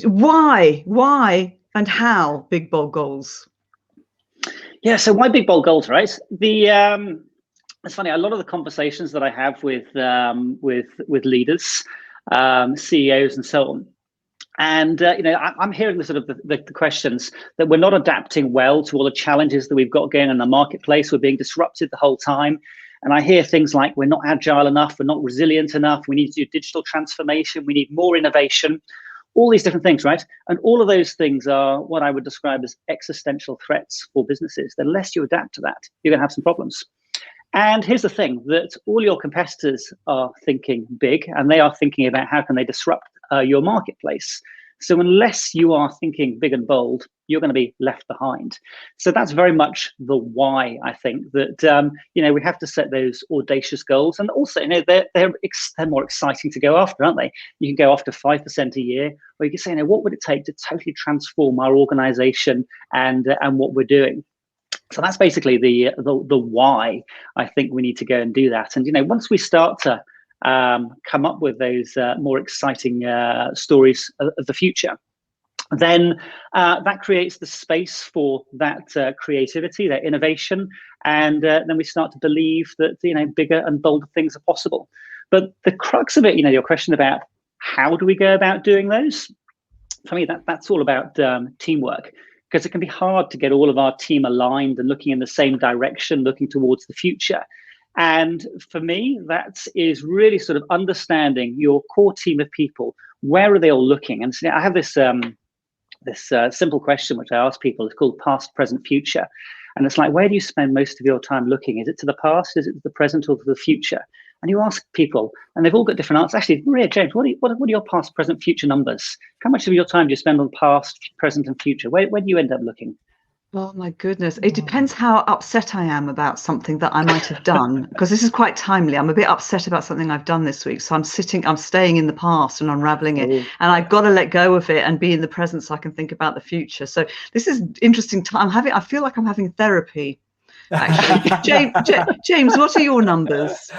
Why and how big, bold goals? Yeah, so why big bold goals, right? It's funny. A lot of the conversations that I have with leaders, CEOs, and so on, and I'm hearing the sort of the questions that we're not adapting well to all the challenges that we've got going in the marketplace. We're being disrupted the whole time. And I hear things like we're not agile enough, we're not resilient enough, we need to do digital transformation, we need more innovation, all these different things, right? And all of those things are what I would describe as existential threats for businesses. Unless you adapt to that, you're going to have some problems. And here's the thing, that all your competitors are thinking big, and they are thinking about how can they disrupt your marketplace. So unless you are thinking big and bold, you're going to be left behind. So that's very much the why, I think, that we have to set those audacious goals. And also, they're more exciting to go after, aren't they? You can go after 5% a year, or you can say, what would it take to totally transform our organization and what we're doing? So that's basically the why I think we need to go and do that. And once we start to come up with those more exciting stories of the future, then that creates the space for that creativity, that innovation, and then we start to believe that bigger and bolder things are possible. But the crux of it, your question about how do we go about doing those, for me, that's all about teamwork. Because it can be hard to get all of our team aligned and looking in the same direction, looking towards the future. And for me, that is really sort of understanding your core team of people. Where are they all looking? And so I have this simple question which I ask people. It's called past, present, future. And it's like, where do you spend most of your time looking? Is it to the past? Is it to the present, or to the future? And you ask people, and they've all got different answers. Actually, Maria, James, what are your past, present, future numbers? How much of your time do you spend on past, present, and future? Where do you end up looking? Oh my goodness. It depends how upset I am about something that I might have done, because this is quite timely. I'm a bit upset about something I've done this week. So I'm staying in the past and unraveling it. And I've got to let go of it and be in the present so I can think about the future. So this is interesting time. I feel like I'm having therapy, actually. James, what are your numbers?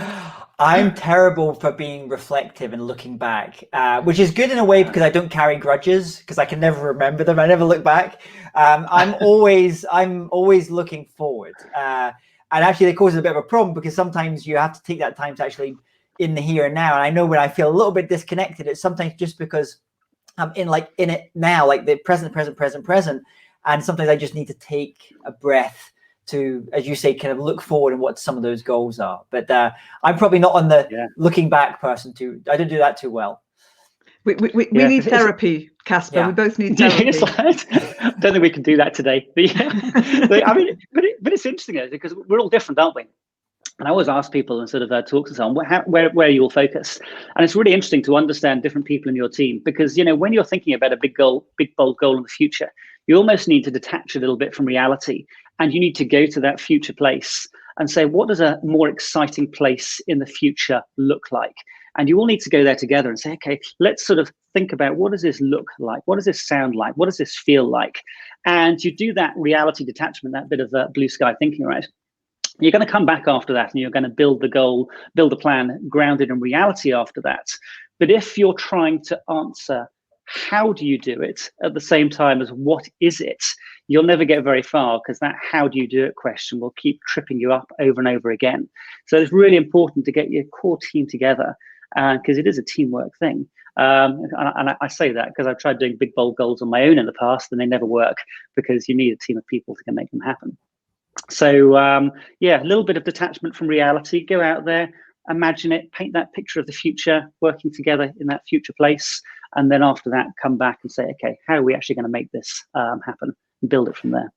I'm terrible for being reflective and looking back, which is good in a way because I don't carry grudges because I can never remember them. I never look back. I'm always looking forward, and actually it causes a bit of a problem because sometimes you have to take that time to actually in the here and now. And I know when I feel a little bit disconnected, it's sometimes just because I'm in it now, like the present, and sometimes I just need to take a breath to, as you say, kind of look forward and what some of those goals are. But I'm probably not on the looking back person too. I don't do that too well. We need therapy, Casper. We both need therapy. I don't think we can do that today. But it's interesting because we're all different, aren't we? And I always ask people and sort of talks and so on, where are you all focused? And it's really interesting to understand different people in your team because, when you're thinking about a big bold goal in the future, you almost need to detach a little bit from reality. And you need to go to that future place and say, what does a more exciting place in the future look like? And you all need to go there together and say, okay, let's sort of think about what does this look like? What does this sound like? What does this feel like? And you do that reality detachment, that bit of blue sky thinking, right? You're going to come back after that and you're going to build the goal, build a plan grounded in reality after that. But if you're trying to answer how do you do it at the same time as what is it, you'll never get very far because that how do you do it question will keep tripping you up over and over again. So it's really important to get your core team together because it is a teamwork thing. And I say that because I've tried doing big bold goals on my own in the past and they never work because you need a team of people to make them happen. So a little bit of detachment from reality, go out there, imagine it, paint that picture of the future, working together in that future place. And then after that, come back and say, okay, how are we actually going to make this happen and build it from there?